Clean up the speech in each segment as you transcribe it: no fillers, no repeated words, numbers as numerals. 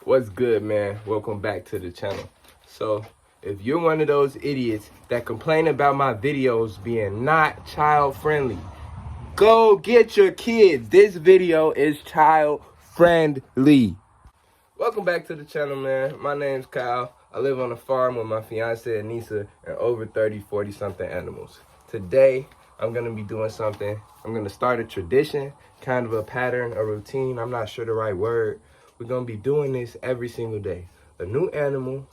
What's good, man? Welcome back to the channel. So, if you're one of those idiots that complain about my videos being not child friendly, go get your kids. This video is child friendly. Welcome back to the channel, man. My name's Kyle. I live on a farm with my fiance Anissa and over 40 something animals. Today, I'm gonna be doing something. I'm gonna start a tradition, kind of a pattern, a routine. I'm not sure the right word. We're gonna be doing this every single day. A new animal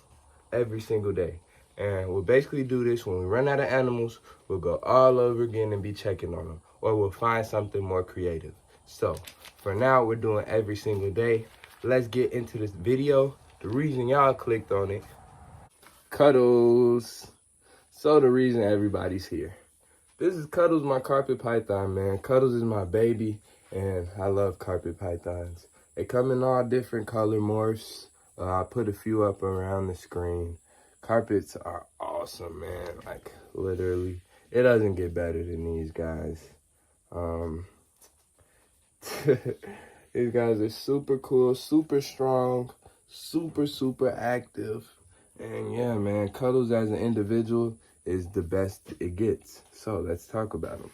every single day. And we'll basically do this when we run out of animals, we'll go all over again and be checking on them. Or we'll find something more creative. So, for now, we're doing every single day. Let's get into this video. The reason y'all clicked on it, Cuddles. So the reason everybody's here. This is Cuddles, my carpet python, man. Cuddles is my baby, and I love carpet pythons. They come in all different color morphs. I put a few up around the screen. Carpets are awesome, man. Like, literally. It doesn't get better than these guys. These guys are super cool, super strong, super active. And yeah, man, Cuddles as an individual is the best it gets. So let's talk about him.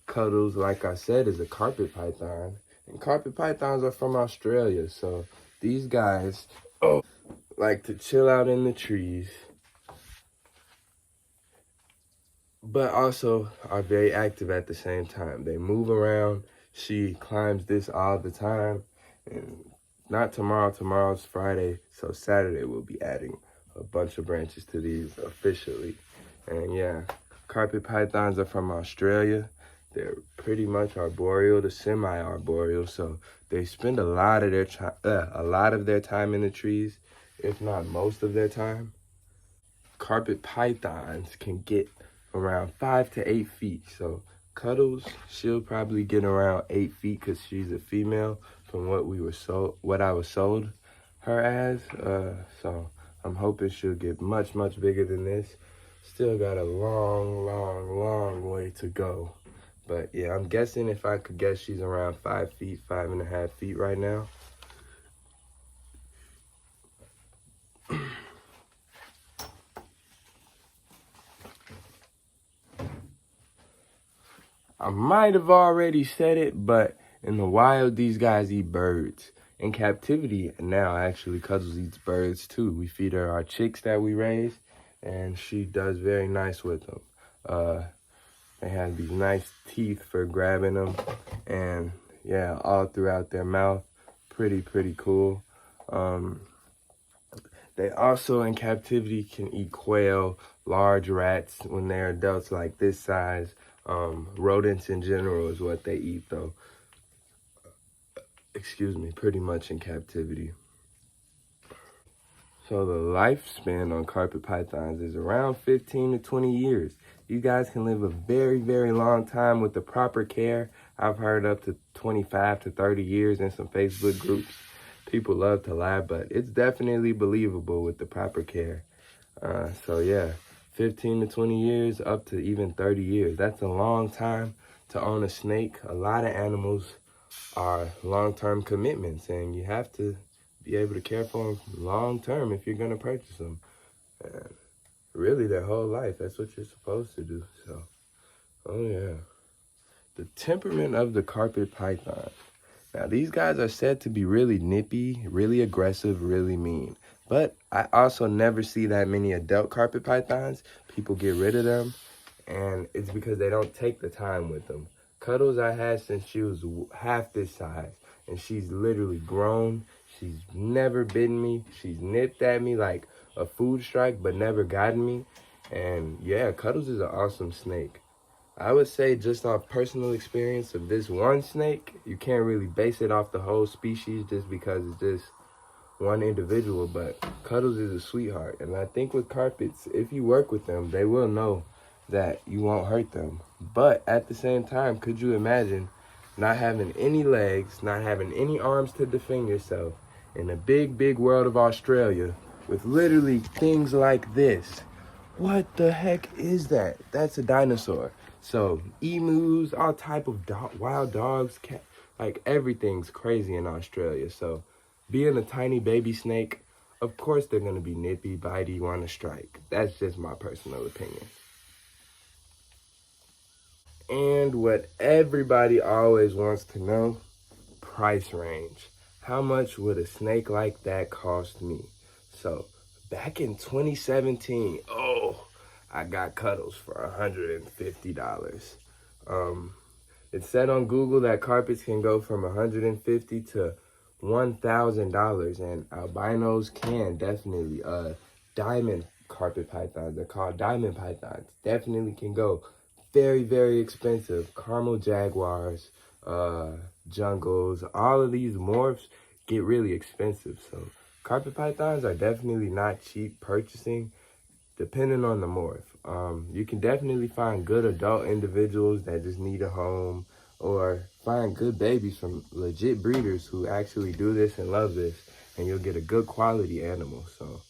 Cuddles, like I said, is a carpet python. And carpet pythons are from Australia. So these guys like to chill out in the trees, but also are very active at the same time. They move around. She climbs this all the time. And not tomorrow. Tomorrow's Friday. So Saturday we'll be adding a bunch of branches to these officially. And yeah, carpet pythons are from Australia. They're pretty much arboreal to semi-arboreal, so they spend a lot of their time in the trees, if not most of their time. Carpet pythons can get around 5 to 8 feet. So Cuddles, she'll probably get around 8 feet because she's a female from what I was sold her as. So I'm hoping she'll get much bigger than this. Still got a long way to go. But yeah, I'm guessing, if I could guess, she's around 5 feet, 5.5 feet right now. I might have already said it, but in the wild, these guys eat birds. In captivity, now actually, Cuddles eats birds too. We feed her our chicks that we raise, and she does very nice with them. They have these nice teeth for grabbing them, and yeah, all throughout their mouth. Pretty cool. They also, in captivity, can eat quail, large rats when they're adults like this size. Rodents in general is what they eat, though. Excuse me, pretty much in captivity. So the lifespan on carpet pythons is around 15 to 20 years. You guys can live a very long time with the proper care. I've heard up to 25 to 30 years in some Facebook groups. People love to lie, but it's definitely believable with the proper care. So yeah, 15 to 20 years, up to even 30 years. That's a long time to own a snake. A lot of animals are long-term commitments, and you have to be able to care for them long-term if you're going to purchase them. And really, their whole life. That's what you're supposed to do. So, oh yeah. The temperament of the carpet python. Now, these guys are said to be really nippy, really aggressive, really mean. But I also never see that many adult carpet pythons. People get rid of them, and it's because they don't take the time with them. Cuddles I had since she was half this size, and she's literally grown. She's never bitten me. She's nipped at me like a food strike, but never gotten me. And yeah, Cuddles is an awesome snake. I would say, just off personal experience of this one snake, you can't really base it off the whole species just because it's just one individual, but Cuddles is a sweetheart. And I think with carpets, if you work with them, they will know that you won't hurt them. But at the same time, could you imagine not having any legs, not having any arms to defend yourself in a big world of Australia with literally things like this? What the heck is that? That's a dinosaur. So emus, all type of wild dogs, like everything's crazy in Australia. So Being a tiny baby snake, of course they're gonna be nippy, bitey, wanna strike. That's just my personal opinion. And what everybody always wants to know, price range. How much would a snake like that cost me? So back in 2017, I got Cuddles for $150. It said on Google that carpets can go from $150 to $1,000, and albinos can definitely. Diamond carpet pythons, they're called diamond pythons, definitely can go very, very expensive. Caramel jaguars, jungles, all of these morphs get really expensive. So carpet pythons are definitely not cheap purchasing, depending on the morph. You can definitely find good adult individuals that just need a home, or find good babies from legit breeders who actually do this and love this, and you'll get a good quality animal. So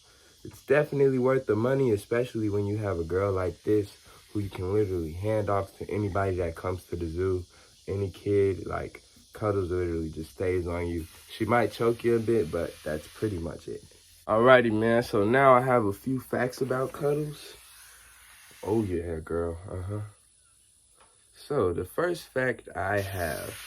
it's definitely worth the money, especially when you have a girl like this who you can literally hand off to anybody that comes to the zoo. Any kid, like, Cuddles literally just stays on you. She might choke you a bit, but that's pretty much it. Alrighty, man, so now I have a few facts about Cuddles. Oh yeah, girl, So the first fact I have,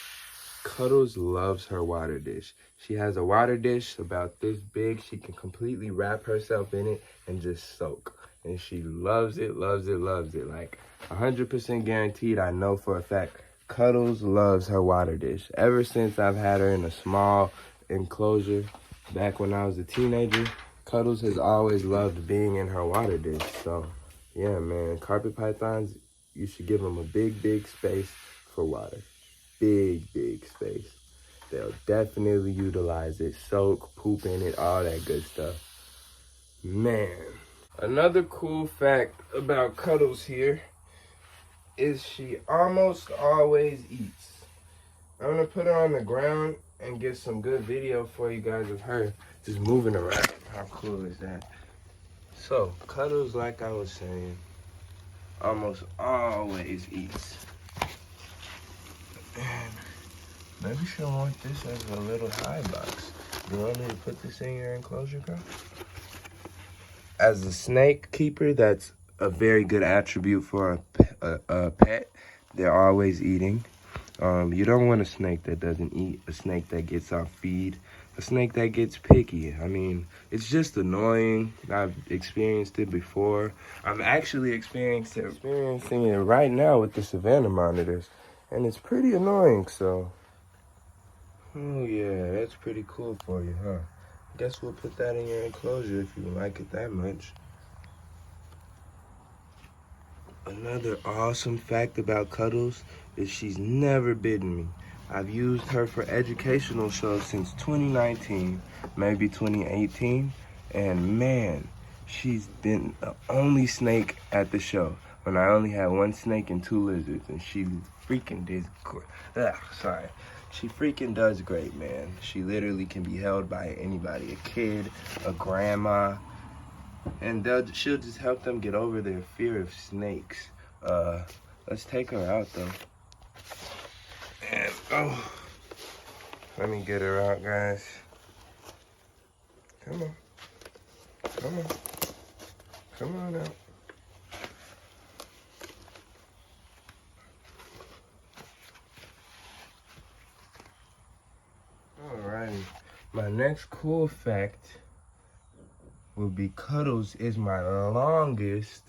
Cuddles loves her water dish. She has a water dish about this big. She can completely wrap herself in it and just soak. And she loves it, loves it, loves it. Like 100% guaranteed, I know for a fact, Cuddles loves her water dish. Ever since I've had her in a small enclosure, back when I was a teenager, Cuddles has always loved being in her water dish. So yeah, man, carpet pythons, you should give them a big, big space for water. Big, big space. They'll definitely utilize it. Soak, poop in it, all that good stuff. Man. Another cool fact about Cuddles here is she almost always eats. I'm gonna put her on the ground and get some good video for you guys of her just moving around. How cool is that? So, Cuddles, like I was saying, almost always eats. And maybe she'll want this as a little high box. You want me to put this in your enclosure, girl? As a snake keeper, that's a very good attribute for a pet. They're always eating. You don't want a snake that doesn't eat, a snake that gets off feed, a snake that gets picky. I mean, it's just annoying. I've experienced it before. I'm actually experiencing it right now with the Savannah monitors, and it's pretty annoying, so. Oh yeah, that's pretty cool for you, huh? Guess we'll put that in your enclosure if you like it that much. Another awesome fact about Cuddles is she's never bitten me. I've used her for educational shows since 2019, maybe 2018, and man, she's been the only snake at the show when I only had one snake and two lizards, and she freaking did great. She freaking does great, man. She literally can be held by anybody, a kid, a grandma, and she'll just help them get over their fear of snakes. Let's take her out though. And let me get her out, guys. Come on, come on, come on out. Alrighty, my next cool fact will be Cuddles is my longest,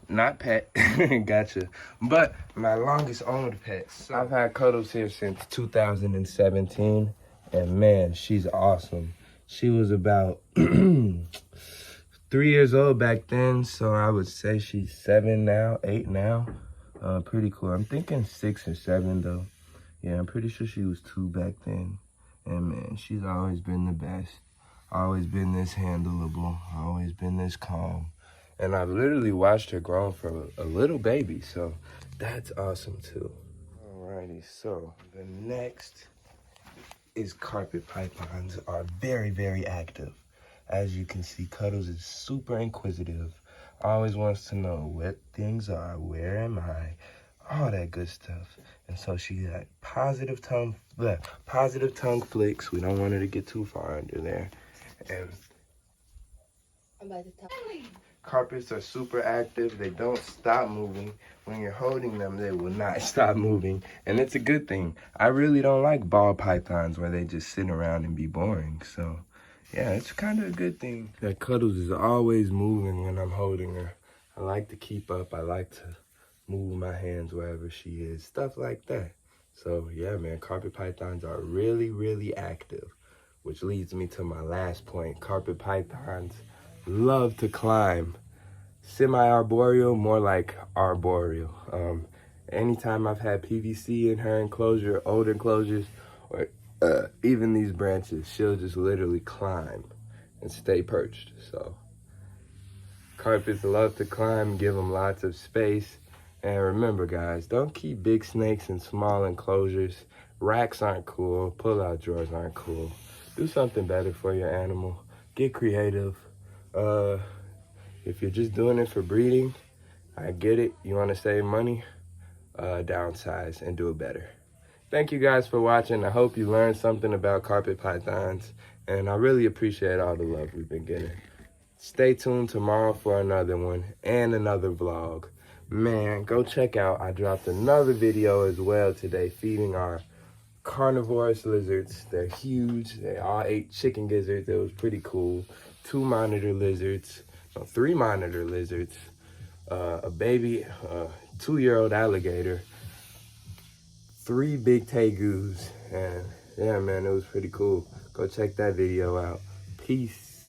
not pet, gotcha, but my longest owned pet. So I've had Cuddles here since 2017, and man, she's awesome. She was about 3 years old back then, so I would say she's 7 now, 8 now. Pretty cool. I'm thinking 6 or 7 though. Yeah, I'm pretty sure she was 2 back then. And man, she's always been the best. Always been this handleable. Always been this calm. And I've literally watched her grow from a little baby, so that's awesome too. Alrighty, so the next is carpet pythons are very, very active. As you can see, Cuddles is super inquisitive. Always wants to know what things are, where am I? all that good stuff. And so she had positive tongue flicks. We don't want her to get too far under there. And carpets are super active. They don't stop moving. When you're holding them, they will not stop moving. And it's a good thing. I really don't like ball pythons where they just sit around and be boring. So, yeah, it's kind of a good thing that Cuddles is always moving when I'm holding her. I like to keep up. I like to move my hands wherever she is. Stuff like that. So, yeah, man, carpet pythons are really, really active. Which leads me to my last point. Carpet pythons love to climb. Semi-arboreal, more like arboreal. Anytime I've had PVC in her enclosure, old enclosures, or even these branches, she'll just literally climb and stay perched. So carpets love to climb, give them lots of space. And remember, guys, don't keep big snakes in small enclosures. Racks aren't cool. Pull-out drawers aren't cool. Do something better for your animal. Get creative. If you're just doing it for breeding, I get it. You want to save money, downsize and do it better. Thank you guys for watching. I hope you learned something about carpet pythons, and I really appreciate all the love we've been getting. Stay tuned tomorrow for another one and another vlog. Man, go check out, I dropped another video as well today feeding our carnivorous lizards. They're huge. They all ate chicken gizzards. It was pretty cool. 2 monitor lizards, 3 monitor lizards, a baby 2-year-old alligator, 3 big tegus, and yeah, man, it was pretty cool. Go check that video out. Peace.